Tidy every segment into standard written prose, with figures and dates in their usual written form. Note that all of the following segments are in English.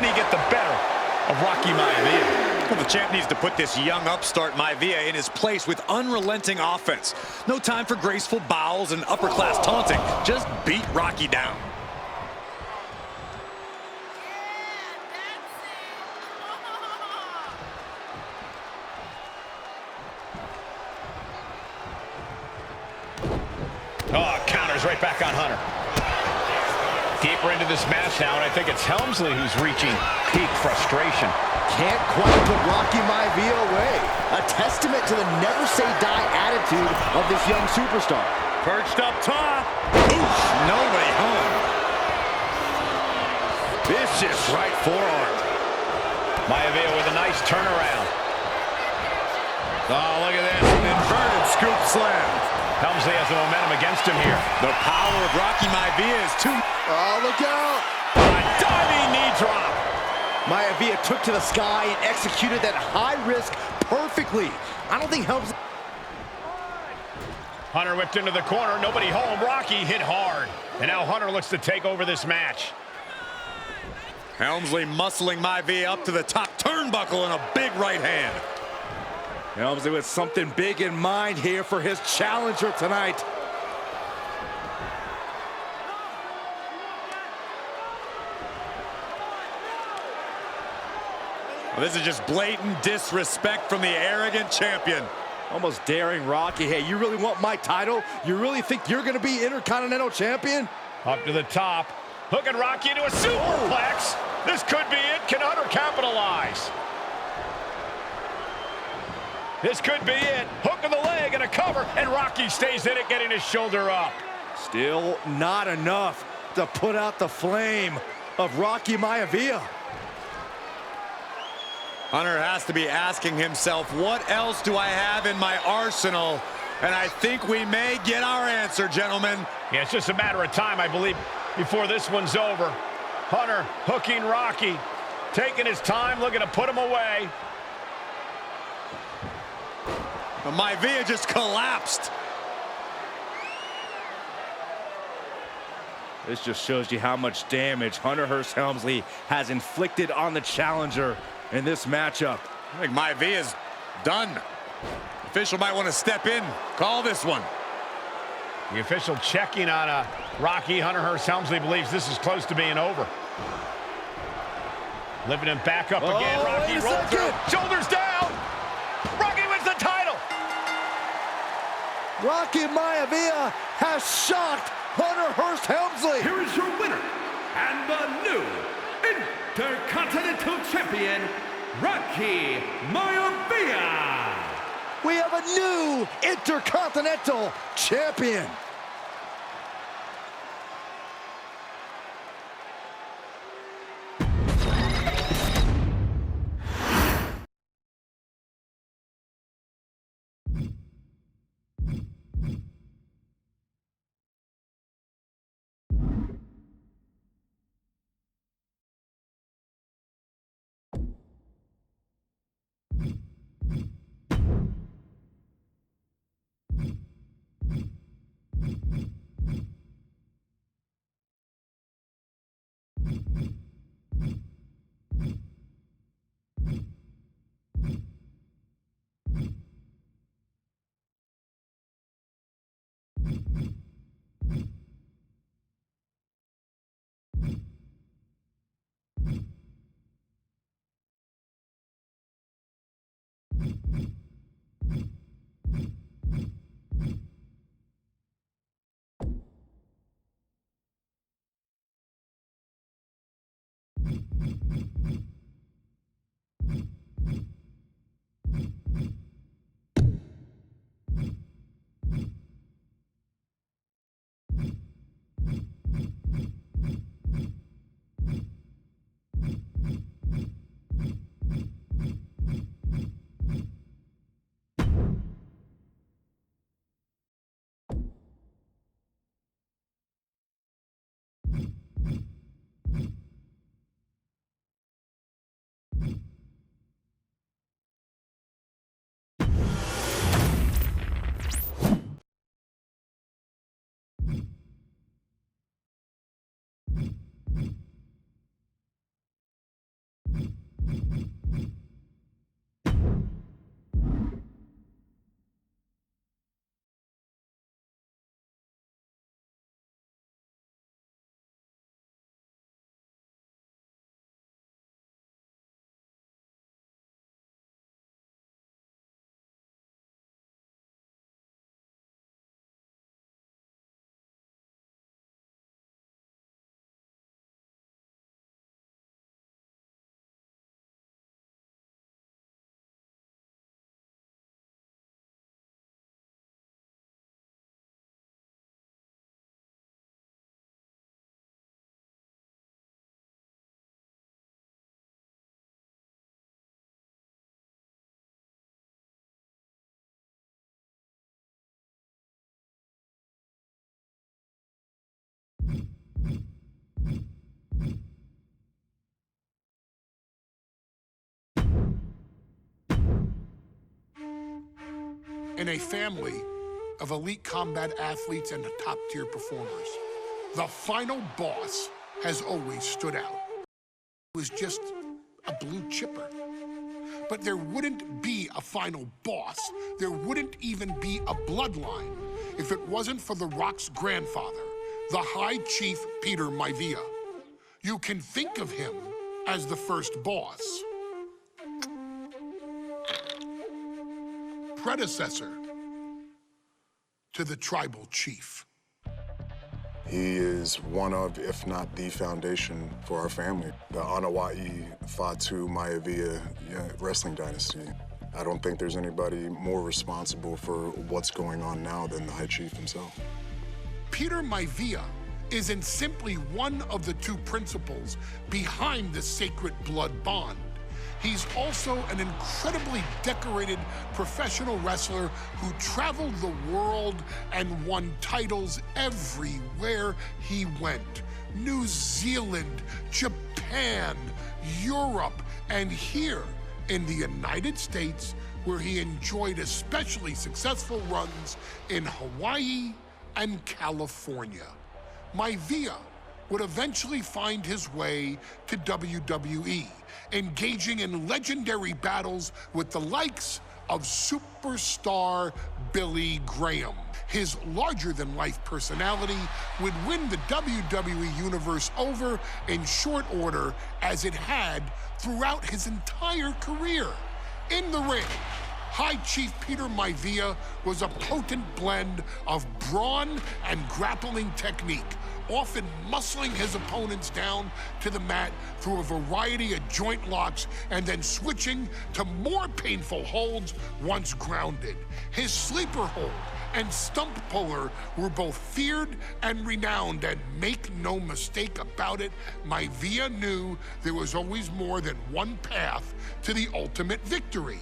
Can he get the better of Rocky Maivia? Well, the champ needs to put this young upstart Maivia in his place with unrelenting offense. No time for graceful bows and upper-class taunting. Just beat Rocky down. Oh, counters right back on Hunter. Deeper into this match now, and I think it's Helmsley who's reaching peak frustration. Can't quite put Rocky Maivia away. A testament to the never-say-die attitude of this young superstar. Perched up top. Oof, nobody home. Vicious right forearm. Maivia with a nice turnaround. Oh, look at this. An inverted scoop slam. Helmsley has the momentum against him here. The power of Rocky Maivia is too... Oh, look out! A diving knee drop. Maivia took to the sky and executed that high risk perfectly. I don't think Helmsley... Hunter whipped into the corner. Nobody home. Rocky hit hard. And now Hunter looks to take over this match. Helmsley muscling Maivia up to the top turnbuckle and a big right hand. Helmsley with something big in mind here for his challenger tonight. Well, this is just blatant disrespect from the arrogant champion. Almost daring Rocky. Hey, you really want my title? You really think you're going to be Intercontinental Champion? Up to the top. Hooking Rocky into a superplex. This could be it. Can Hunter capitalize? This could be it. Hook of the leg and a cover, and Rocky stays in it, getting his shoulder up. Still not enough to put out the flame of Rocky Maivia. Hunter has to be asking himself, what else do I have in my arsenal? And I think we may get our answer, gentlemen. Yeah, it's just a matter of time, I believe, before this one's over. Hunter hooking Rocky, taking his time, looking to put him away. Maivia just collapsed. This just shows you how much damage Hunter Hearst Helmsley has inflicted on the challenger in this matchup. I think Maivia's done. The official might want to step in, call this one. The official checking on Rocky. Hunter Hearst Helmsley believes this is close to being over. Lifting him back up again. Rocky rolled through. Shoulders down. Rocky wins the title. Rocky Maivia has shocked Hunter Hearst Helmsley. Here is your winner and the new Intercontinental Champion, Rocky Maivia. We have a new Intercontinental Champion. in a family of elite combat athletes and top-tier performers. The final boss has always stood out. He was just a blue chipper. But there wouldn't be a final boss. There wouldn't even be a bloodline if it wasn't for The Rock's grandfather, the High Chief Peter Maivia. You can think of him as the first boss. Predecessor to the tribal chief. He is one of, if not the foundation for our family. The Anawa'i Fatu Maivia wrestling dynasty. I don't think there's anybody more responsible for what's going on now than the High Chief himself. Peter Maivia isn't simply one of the two principals behind the sacred blood bond. He's also an incredibly decorated professional wrestler who traveled the world and won titles everywhere he went. New Zealand, Japan, Europe, and here in the United States, where he enjoyed especially successful runs in Hawaii and California. Maivia would eventually find his way to WWE, engaging in legendary battles with the likes of superstar Billy Graham. His larger-than-life personality would win the WWE Universe over in short order, as it had throughout his entire career. In the ring, High Chief Peter Maivia was a potent blend of brawn and grappling technique, often muscling his opponents down to the mat through a variety of joint locks and then switching to more painful holds once grounded. His sleeper hold and stump puller were both feared and renowned, and make no mistake about it, Maivia knew there was always more than one path to the ultimate victory.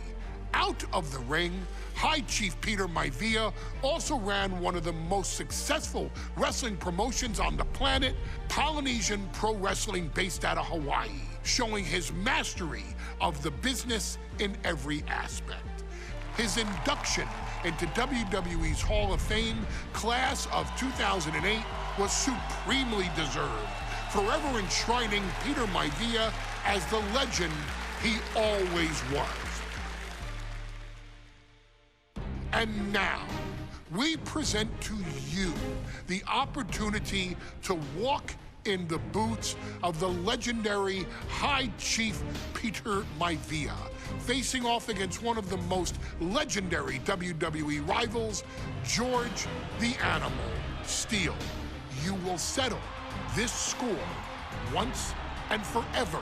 Out of the ring, High Chief Peter Maivia also ran one of the most successful wrestling promotions on the planet, Polynesian Pro Wrestling, based out of Hawaii, showing his mastery of the business in every aspect. His induction into WWE's Hall of Fame class of 2008 was supremely deserved, forever enshrining Peter Maivia as the legend he always was. And now, we present to you the opportunity to walk in the boots of the legendary High Chief Peter Maivia, facing off against one of the most legendary WWE rivals, George the Animal Steele. You will settle this score once and forever,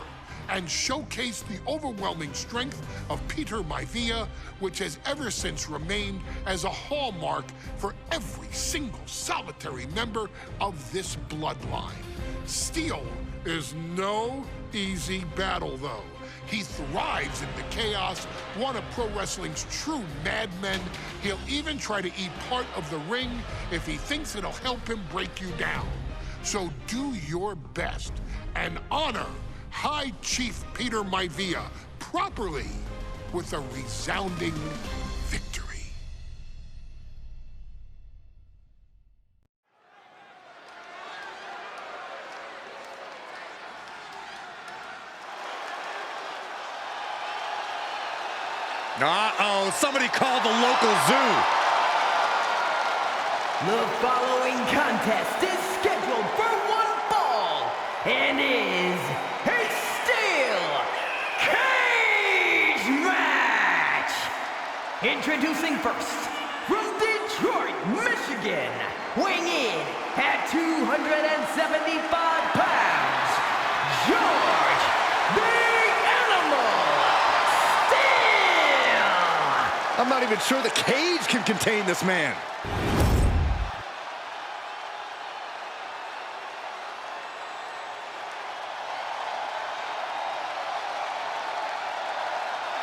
and showcase the overwhelming strength of Peter Maivia, which has ever since remained as a hallmark for every single solitary member of this bloodline. Steele is no easy battle, though. He thrives in the chaos, one of pro wrestling's true madmen. He'll even try to eat part of the ring if he thinks it'll help him break you down. So do your best and honor High Chief Peter Maivia properly with a resounding victory. Uh-oh, somebody called the local zoo. The following contest is scheduled for one fall and is a steel cage match. Introducing first, from Detroit, Michigan, weighing in at 275 pounds, George the Animal Steele. I'm not even sure the cage can contain this man.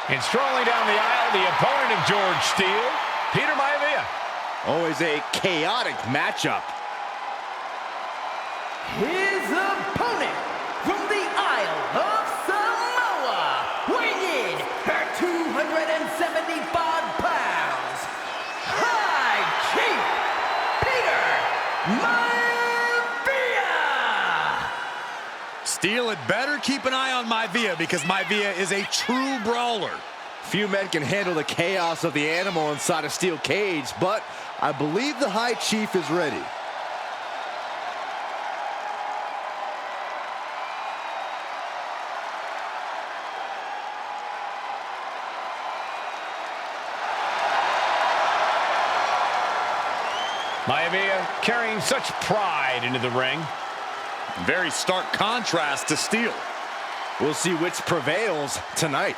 And strolling down the aisle, the opponent of George Steele, Peter Maivia. Always a chaotic matchup. His opponent from the Isle of Samoa, weighing in at 275 pounds, had better keep an eye on Maivia because Maivia is a true brawler. Few men can handle the chaos of the animal inside a steel cage, but I believe the High Chief is ready. Maivia carrying such pride into the ring. Very stark contrast to Steel. We'll see which prevails tonight.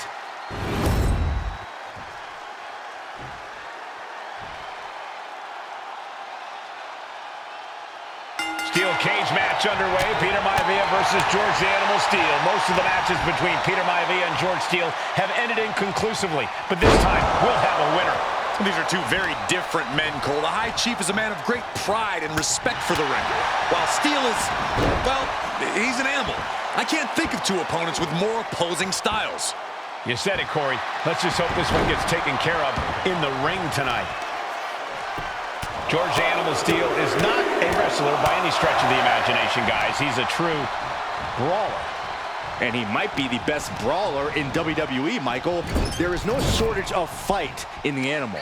Steel cage match underway. Peter Maivia versus George the Animal Steel. Most of the matches between Peter Maivia and George Steel have ended inconclusively, but this time we'll have a winner. These are two very different men, Cole. The High Chief is a man of great pride and respect for the ring, while Steel is, well, he's an animal. I can't think of two opponents with more opposing styles. You said it, Corey. Let's just hope this one gets taken care of in the ring tonight. George the Animal Steel is not a wrestler by any stretch of the imagination, guys. He's a true brawler. And he might be the best brawler in WWE, Michael. There is no shortage of fight in the animal.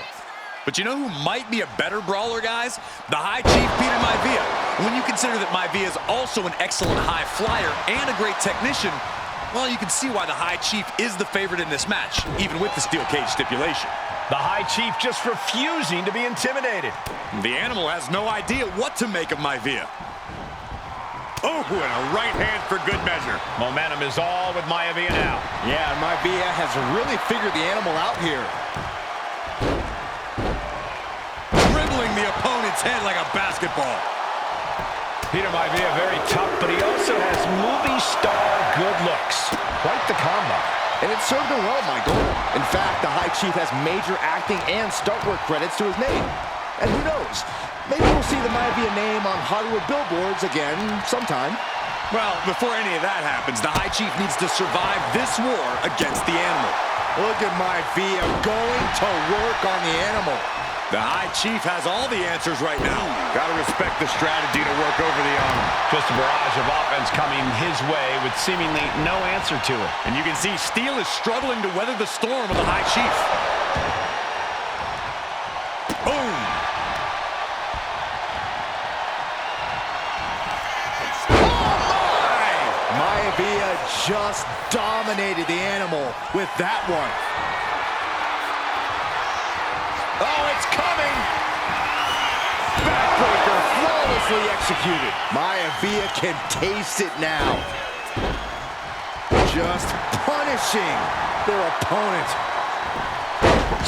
But you know who might be a better brawler, guys? The High Chief, Peter Maivia. When you consider that Maivia is also an excellent high flyer and a great technician, well, you can see why the High Chief is the favorite in this match, even with the steel cage stipulation. The High Chief just refusing to be intimidated. The animal has no idea what to make of Maivia. Oh, and a right hand for good measure. Momentum is all with Maivia now. Yeah, Maivia has really figured the animal out here. Dribbling the opponent's head like a basketball. Peter Maivia very tough, but he also has movie star good looks. Quite the combo. And it served him well, Michael. In fact, the High Chief has major acting and stunt work credits to his name. And who knows? Maybe we'll see the Maivia name on Hollywood billboards again sometime. Well, before any of that happens, the High Chief needs to survive this war against the animal. Look at Maivia going to work on the animal. The High Chief has all the answers right now. Gotta respect the strategy to work over the arm. Just a barrage of offense coming his way with seemingly no answer to it. And you can see Steel is struggling to weather the storm of the High Chief. Boom! Maivia just dominated the animal with that one. Oh, it's coming! Backbreaker flawlessly executed. Maivia can taste it now. Just punishing their opponent.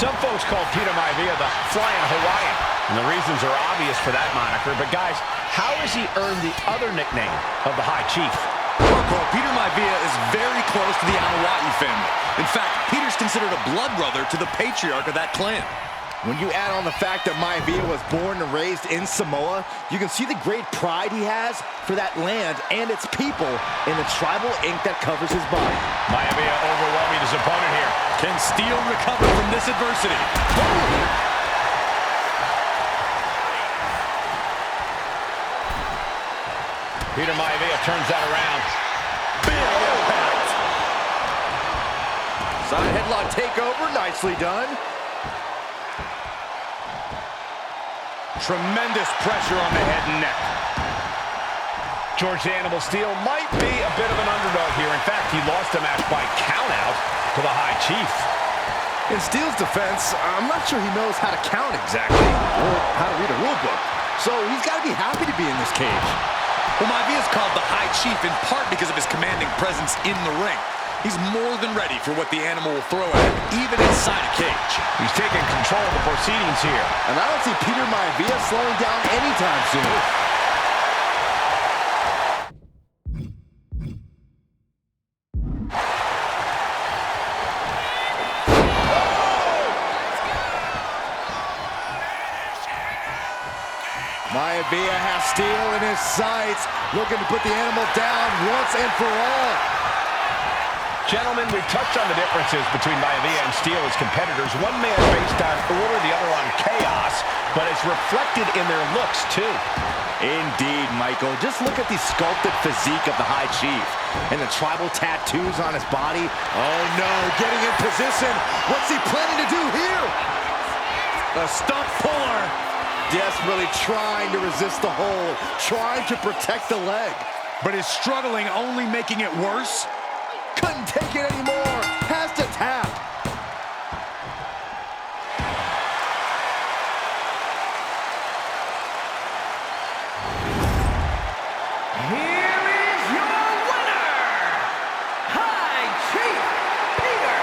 Some folks call Peter Maivia the Flying Hawaiian, and the reasons are obvious for that moniker. But guys, how has he earned the other nickname of the High Chief? Peter Maivia is very close to the Anawa'i family. In fact, Peter's considered a blood brother to the patriarch of that clan. When you add on the fact that Maivia was born and raised in Samoa, you can see the great pride he has for that land and its people in the tribal ink that covers his body. Maivia overwhelming his opponent here. Can Steel recover from this adversity? Peter Maivia turns that around. Big impact. Side headlock takeover, nicely done. Tremendous pressure on the head and neck. George the Animal Steel might be a bit of an underdog here. In fact, he lost the match by countout to the High Chief. In Steel's defense, I'm not sure he knows how to count exactly, or how to read a rule book. So he's got to be happy to be in this cage. Well, Maivia is called the High Chief in part because of his commanding presence in the ring. He's more than ready for what the animal will throw at him, even inside a cage. He's taking control of the proceedings here. And I don't see Peter Maivia slowing down anytime soon. Maivia has Steel in his sights, looking to put the animal down once and for all. Gentlemen, we've touched on the differences between Maivia and Steel as competitors. One man based on order, the other on chaos, but it's reflected in their looks, too. Indeed, Michael. Just look at the sculpted physique of the High Chief and the tribal tattoos on his body. Oh no, getting in position. What's he planning to do here? A stump puller. Desperately trying to resist the hold, trying to protect the leg. But is struggling only making it worse? Couldn't take it anymore. Has to tap. Here is your winner, High Chief Peter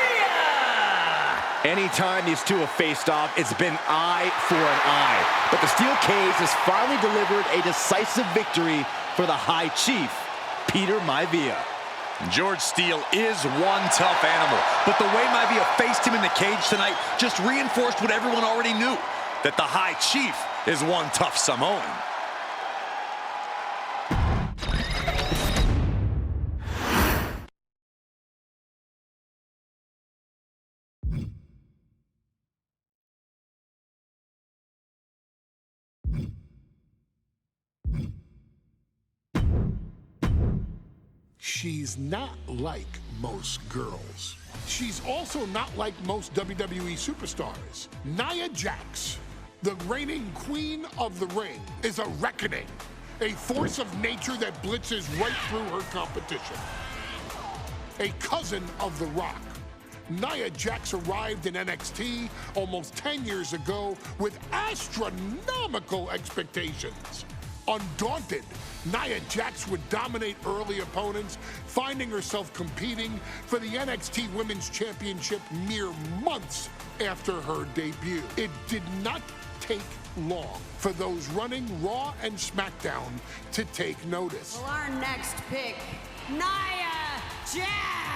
Maivia! Anytime these two have faced off, it's been eye for an eye. But the steel cage has finally delivered a decisive victory for the High Chief, Peter Maivia. George Steele is one tough animal, but the way Maivia faced him in the cage tonight just reinforced what everyone already knew, that the High Chief is one tough Samoan. She's not like most girls. She's also not like most WWE superstars. Nia Jax, the reigning queen of the ring, is a reckoning, a force of nature that blitzes right through her competition. A cousin of The Rock, Nia Jax arrived in NXT almost 10 years ago with astronomical expectations. Undaunted, Nia Jax would dominate early opponents, finding herself competing for the NXT Women's Championship mere months after her debut. It did not take long for those running Raw and SmackDown to take notice. Well, our next pick, Nia Jax.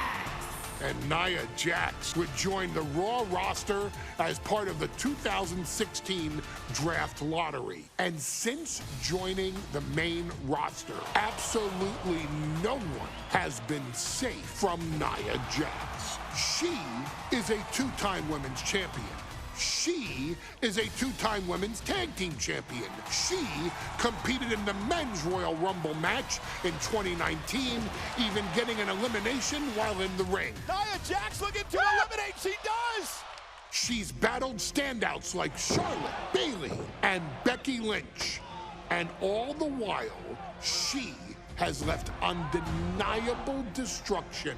And Nia Jax would join the Raw roster as part of the 2016 draft lottery. And since joining the main roster, absolutely no one has been safe from Nia Jax. She is a two-time women's champion. She is a two-time women's tag team champion. She competed in the men's Royal Rumble match in 2019, even getting an elimination while in the ring. Nia Jax looking to eliminate. She does. She's battled standouts like Charlotte, Bayley, and Becky Lynch. And all the while, she has left undeniable destruction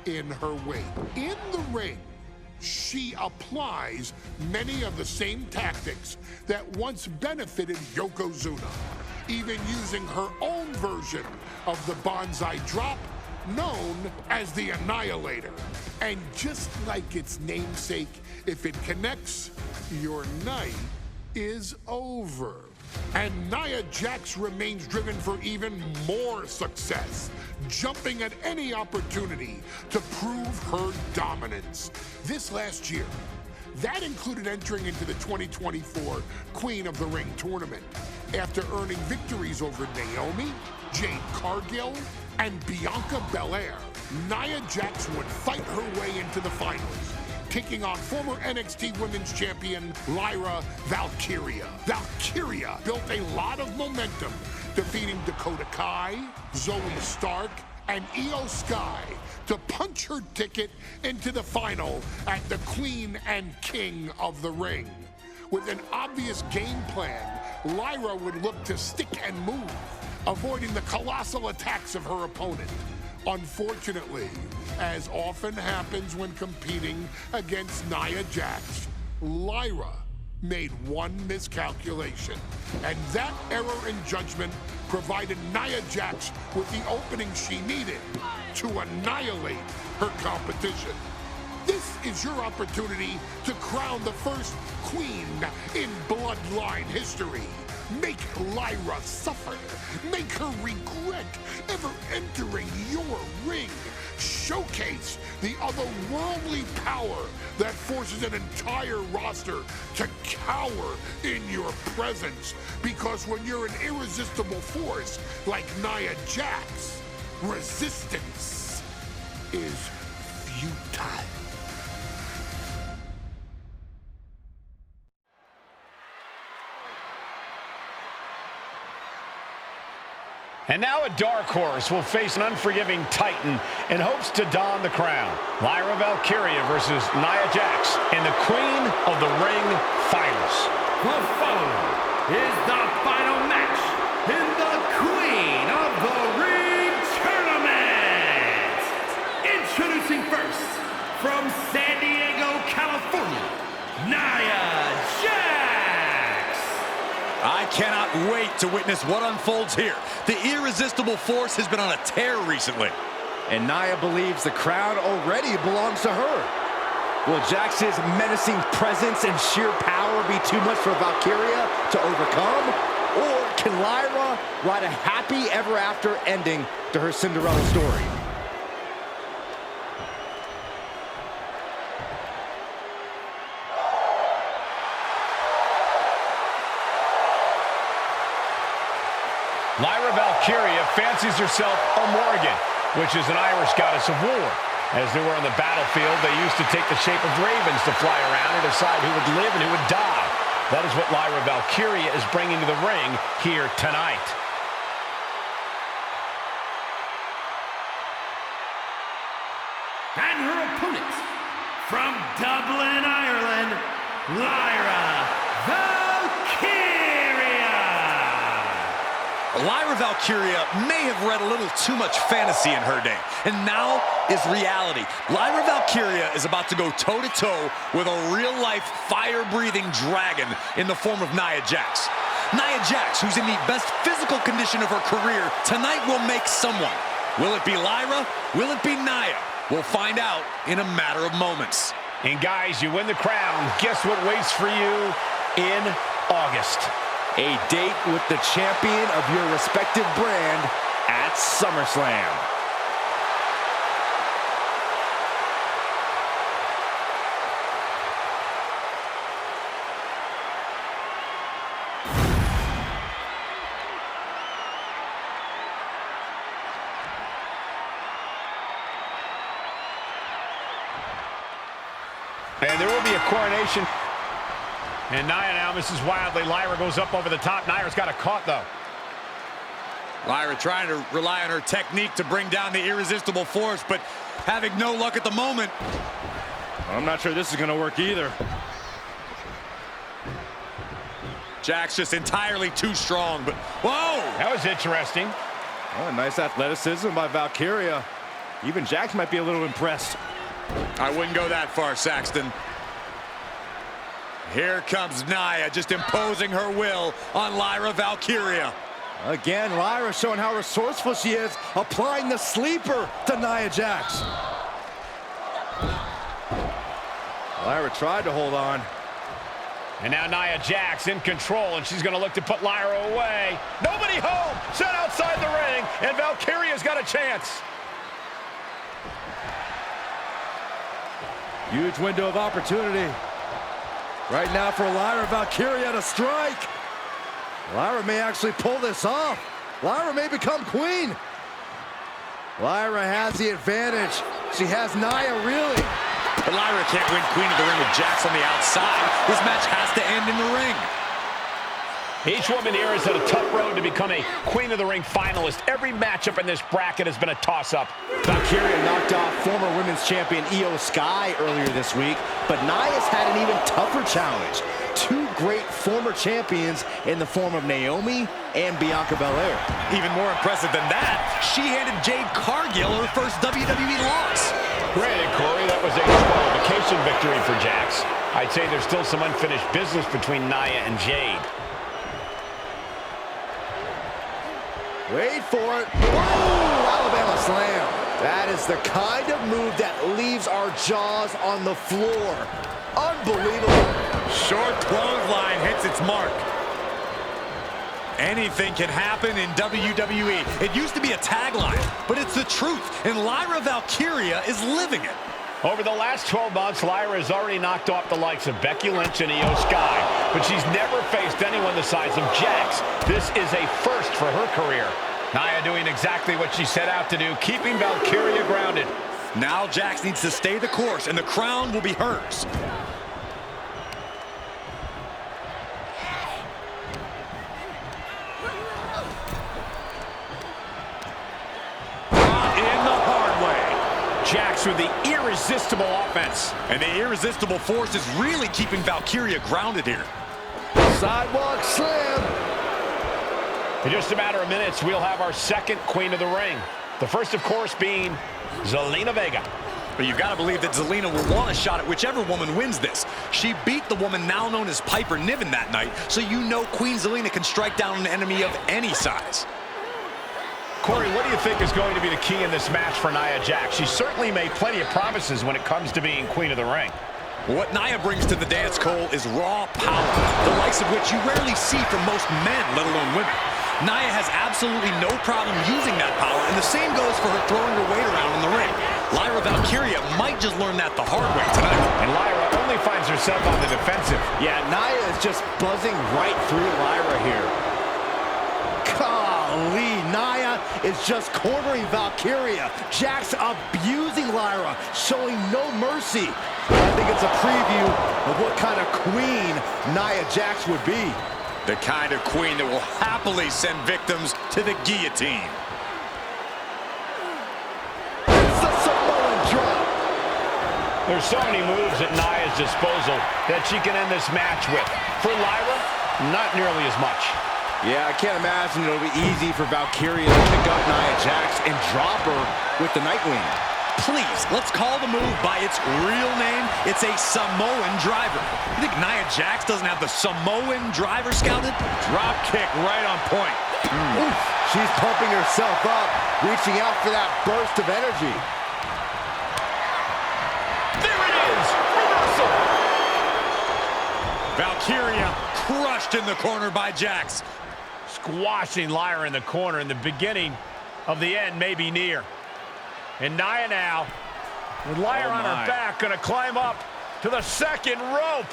in her wake. In the ring, she applies many of the same tactics that once benefited Yokozuna, even using her own version of the Banzai Drop, known as the Annihilator. And just like its namesake, if it connects, your night is over. And Nia Jax remains driven for even more success, jumping at any opportunity to prove her dominance. This last year, that included entering into the 2024 Queen of the Ring tournament after earning victories over Naomi, Jade Cargill, and Bianca Belair. Nia Jax would fight her way into the finals, taking on former NXT Women's Champion Lyra Valkyria. Valkyria built a lot of momentum, defeating Dakota Kai, Zoe Stark, and Io Sky to punch her ticket into the final at the Queen and King of the Ring. With an obvious game plan, Lyra would look to stick and move, avoiding the colossal attacks of her opponent. Unfortunately, as often happens when competing against Nia Jax, Lyra made one miscalculation, and that error in judgment provided Nia Jax with the opening she needed to annihilate her competition. This is your opportunity to crown the first queen in Bloodline history. Make Lyra suffer. Make her regret ever entering your ring. Showcase the otherworldly power that forces an entire roster to cower in your presence. Because when you're an irresistible force like Nia Jax, resistance is futile. And now a dark horse will face an unforgiving titan in hopes to don the crown. Lyra Valkyria versus Nia Jax in the Queen of the Ring Finals. The following is the final match in the Queen of the Ring Tournament. Introducing first, from San Diego, California, Nia Jax. I cannot wait to witness what unfolds here. The irresistible force has been on a tear recently. And Nia believes the crown already belongs to her. Will Jax's menacing presence and sheer power be too much for Valkyria to overcome? Or can Lyra write a happy ever after ending to her Cinderella story? Lyra Valkyria fancies herself a Morgan, which is an Irish goddess of war. As they were on the battlefield, they used to take the shape of ravens to fly around and decide who would live and who would die. That is what Lyra Valkyria is bringing to the ring here tonight. And her opponent, from Dublin, Ireland, Lyra Valkyria. Lyra Valkyria may have read a little too much fantasy in her day, and now is reality. Lyra Valkyria is about to go toe-to-toe with a real-life, fire-breathing dragon in the form of Nia Jax. Nia Jax, who's in the best physical condition of her career, tonight will make someone. Will it be Lyra? Will it be Nia? We'll find out in a matter of moments. And guys, you win the crown. Guess what waits for you in August? A date with the champion of your respective brand at SummerSlam. And there will be a coronation. And Nia now misses wildly. Lyra goes up over the top. Nia's got a caught, though. Lyra trying to rely on her technique to bring down the irresistible force, but having no luck at the moment. I'm not sure this is going to work either. Jax just entirely too strong, but whoa! That was interesting. Oh, nice athleticism by Valkyria. Even Jax might be a little impressed. I wouldn't go that far, Saxton. Here comes Nia, just imposing her will on Lyra Valkyria. Again, Lyra showing how resourceful she is, applying the sleeper to Nia Jax. Lyra tried to hold on. And now Nia Jax in control, and she's going to look to put Lyra away. Nobody home! Set outside the ring, and Valkyria's got a chance. Huge window of opportunity. Right now for Lyra Valkyria to strike. Lyra may actually pull this off. Lyra may become queen. Lyra has the advantage. She has Nia really. But Lyra can't win Queen of the Ring with Jax on the outside. This match has to end in the ring. Each woman here has had a tough road to become a Queen of the Ring finalist. Every matchup in this bracket has been a toss-up. Valkyria knocked off former women's champion Io Sky earlier this week, but Nia's had an even tougher challenge. Two great former champions in the form of Naomi and Bianca Belair. Even more impressive than that, she handed Jade Cargill her first WWE loss. Granted, Corey, that was a disqualification victory for Jax. I'd say there's still some unfinished business between Nia and Jade. Wait for it. Whoa! Alabama slam. That is the kind of move that leaves our jaws on the floor. Unbelievable. Short clothesline hits its mark. Anything can happen in WWE. It used to be a tagline, but it's the truth, and Lyra Valkyria is living it. Over the last 12 months, Lyra has already knocked off the likes of Becky Lynch and Io Sky, but she's never faced anyone the size of Jax. This is a first for her career. Nia doing exactly what she set out to do, keeping Valkyria grounded. Now Jax needs to stay the course, and the crown will be hers. Jax with the irresistible offense. And the irresistible force is really keeping Valkyria grounded here. Sidewalk slam. In just a matter of minutes, we'll have our second Queen of the Ring. The first, of course, being Zelina Vega. But you've got to believe that Zelina will want a shot at whichever woman wins this. She beat the woman now known as Piper Niven that night, so you know Queen Zelina can strike down an enemy of any size. Corey, what do you think is going to be the key in this match for Nia Jax? She's certainly made plenty of promises when it comes to being Queen of the Ring. What Nia brings to the dance, Cole, is raw power, the likes of which you rarely see from most men, let alone women. Nia has absolutely no problem using that power, and the same goes for her throwing her weight around in the ring. Lyra Valkyria might just learn that the hard way tonight. And Lyra only finds herself on the defensive. Yeah, Nia is just buzzing right through Lyra here. Golly, Nia is just cornering Valkyria. Jax abusing Lyra, showing no mercy. I think it's a preview of what kind of queen Nia Jax would be. The kind of queen that will happily send victims to the guillotine. It's a Samoan drop. There's so many moves at Nia's disposal that she can end this match with. For Lyra, not nearly as much. Yeah, I can't imagine it'll be easy for Valkyria to pick up Nia Jax and drop her with the Nightwing. Please, let's call the move by its real name. It's a Samoan driver. You think Nia Jax doesn't have the Samoan driver scouted? Drop kick right on point. Oof, she's pumping herself up, reaching out for that burst of energy. There it is! Reversal! Valkyria crushed in the corner by Jax. Squashing Lyra in the corner, and the beginning of the end may be near. And Nia now, with Lyra on her back, going to climb up to the second rope.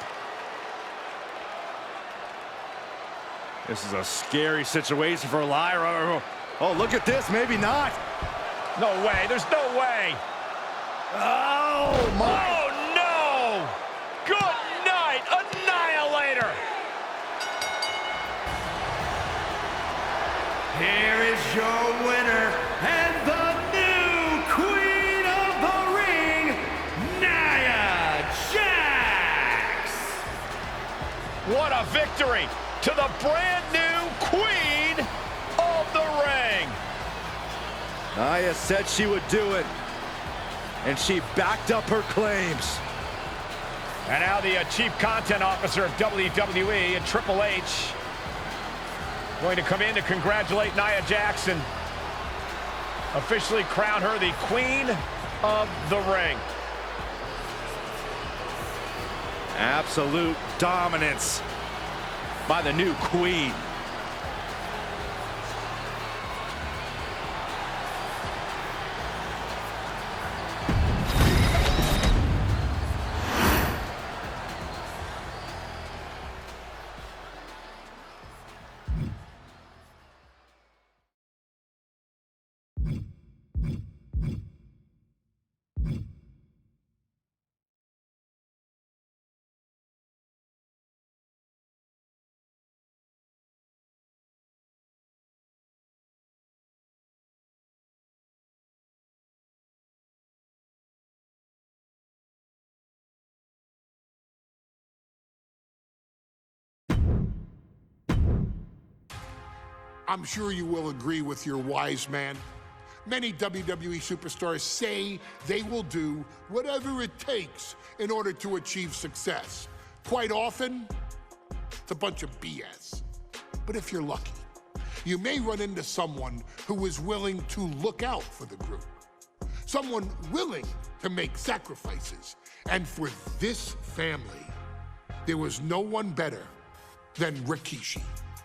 This is a scary situation for Lyra. Oh, look at this. Maybe not. No way. There's no way. Oh, my. Oh, no. Good night. Annihilator. Here is your winner and the new Queen of the Ring, Nia Jax. What a victory to the brand new Queen of the Ring. Nia said she would do it, and she backed up her claims. And now the Chief Content Officer of WWE and Triple H going to come in to congratulate Nia Jax and officially crown her the Queen of the Ring. Absolute dominance by the new queen. I'm sure you will agree with your wise man. Many WWE superstars say they will do whatever it takes in order to achieve success. Quite often, it's a bunch of BS. But if you're lucky, you may run into someone who is willing to look out for the group. Someone willing to make sacrifices. And for this family, there was no one better than Rikishi.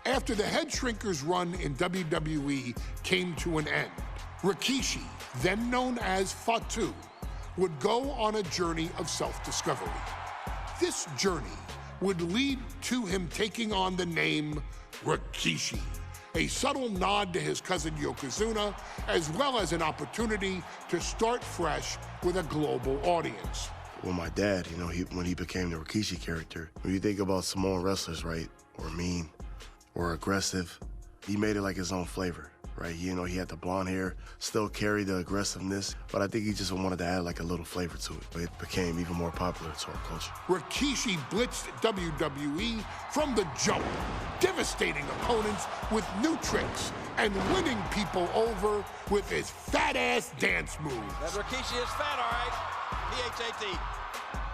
After the Head Shrinkers run in WWE came to an end, Rikishi, then known as Fatu, would go on a journey of self-discovery. This journey would lead to him taking on the name Rikishi, a subtle nod to his cousin Yokozuna, as well as an opportunity to start fresh with a global audience. Well, my dad, you know, when he became the Rikishi character, when you think about Samoan wrestlers, right, or mean, or aggressive, he made it like his own flavor. right? You know, he had the blonde hair, still carried the aggressiveness, but I think he just wanted to add like a little flavor to it. But it became even more popular to our culture. Rikishi blitzed WWE from the jump, devastating opponents with new tricks and winning people over with his fat-ass dance moves. That Rikishi is fat, all right. P-H-A-T.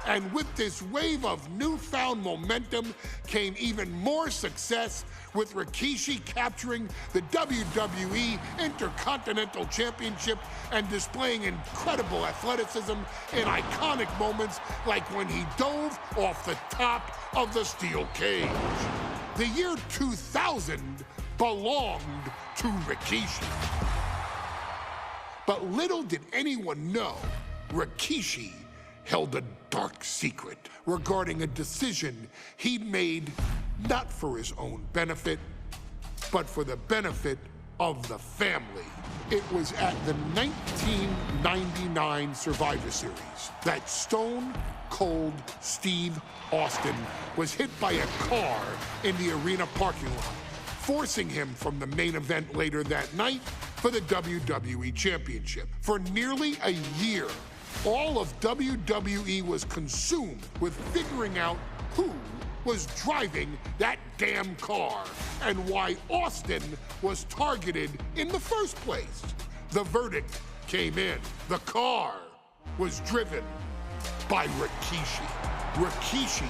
And with this wave of newfound momentum came even more success, with Rikishi capturing the WWE Intercontinental Championship and displaying incredible athleticism in iconic moments like when he dove off the top of the steel cage. The year 2000 belonged to Rikishi. But little did anyone know, Rikishi held a dark secret regarding a decision he'd made not for his own benefit, but for the benefit of the family. It was at the 1999 Survivor Series that Stone Cold Steve Austin was hit by a car in the arena parking lot, forcing him from the main event later that night for the WWE Championship. For nearly a year, all of WWE was consumed with figuring out who was driving that damn car and why Austin was targeted in the first place. The verdict came in. The car was driven by Rikishi. Rikishi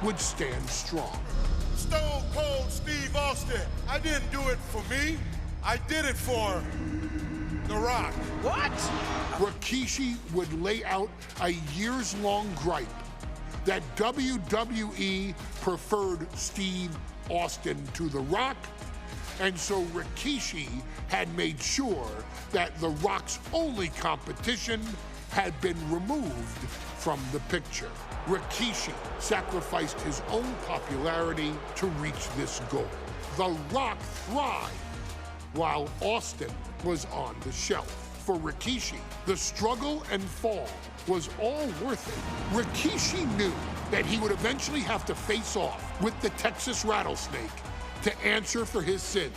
would stand strong. Stone Cold Steve Austin. I didn't do it for me. I did it for The Rock. What? Rikishi would lay out a years-long gripe that WWE preferred Steve Austin to The Rock, and so Rikishi had made sure that The Rock's only competition had been removed from the picture. Rikishi sacrificed his own popularity to reach this goal. The Rock thrived while Austin was on the shelf. For Rikishi, the struggle and fall was all worth it. Rikishi knew that he would eventually have to face off with the Texas Rattlesnake to answer for his sins,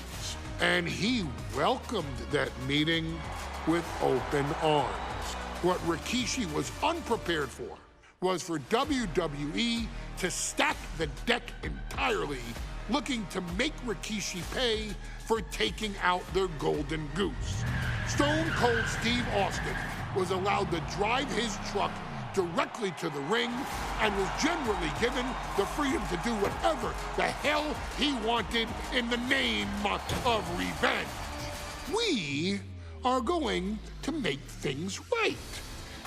and he welcomed that meeting with open arms. What Rikishi was unprepared for was for WWE to stack the deck entirely, looking to make Rikishi pay for taking out their golden goose. Stone Cold Steve Austin was allowed to drive his truck directly to the ring and was generally given the freedom to do whatever the hell he wanted in the name of revenge. We are going to make things right.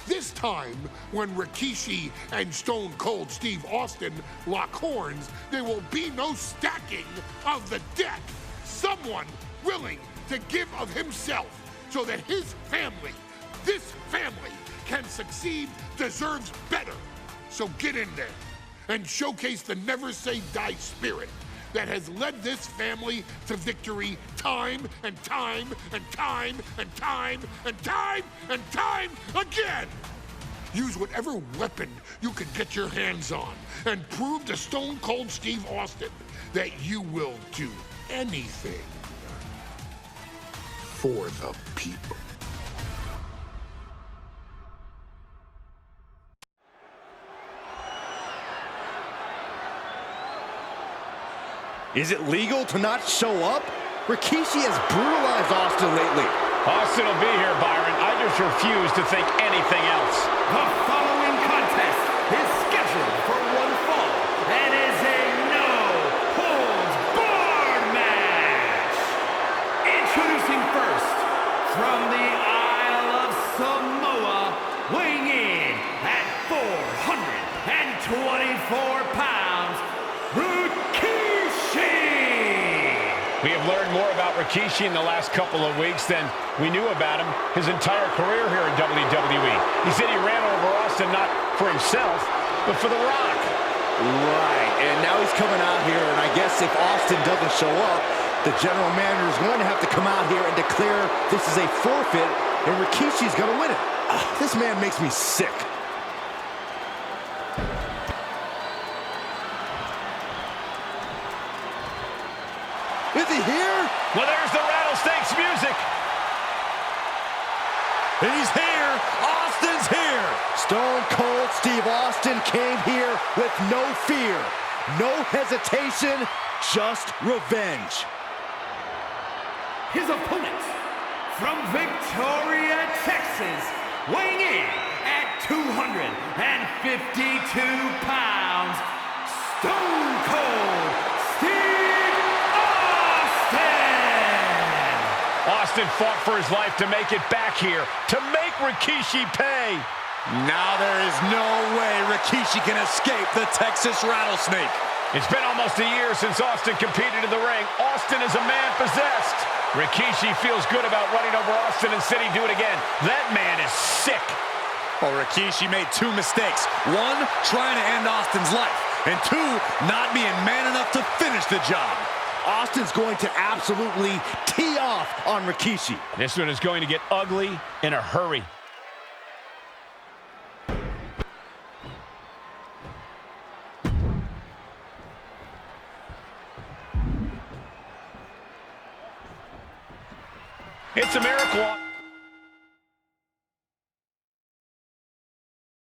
This time, when Rikishi and Stone Cold Steve Austin lock horns, there will be no stacking of the deck. Someone willing to give of himself so that his family, this family, can succeed, deserves better. So get in there and showcase the never say die spirit that has led this family to victory time and time and time and time and time and time again. Use whatever weapon you can get your hands on and prove to Stone Cold Steve Austin that you will do anything for the people. Is it legal to not show up? Rikishi has brutalized Austin lately. Austin will be here, Byron. I just refuse to think anything else. The following contest is scheduled for one fall and is a no-holds-barred match. Introducing first, from the Isle of Samoa, weighing in at 424 pounds, We have learned more about Rikishi in the last couple of weeks than we knew about him his entire career here in WWE. He said he ran over Austin not for himself, but for The Rock. Right, and now he's coming out here, and I guess if Austin doesn't show up, the general manager is going to have to come out here and declare this is a forfeit, and Rikishi's going to win it. This man makes me sick. Is he here? Well, there's the Rattlesnake's music. He's here. Austin's here. Stone Cold Steve Austin came here with no fear, no hesitation, just revenge. His opponent, from Victoria, Texas, weighing in at 252 pounds, Stone Cold Steve Austin! Austin fought for his life to make it back here, to make Rikishi pay. Now there is no way Rikishi can escape the Texas Rattlesnake. It's been almost a year since Austin competed in the ring. Austin is a man possessed. Rikishi feels good about running over Austin and said he'd do it again. That man is sick. Well, Rikishi made two mistakes. One, trying to end Austin's life. And two, not being man enough to finish the job. Austin's going to absolutely tee off on Rikishi. This one is going to get ugly in a hurry. It's a miracle.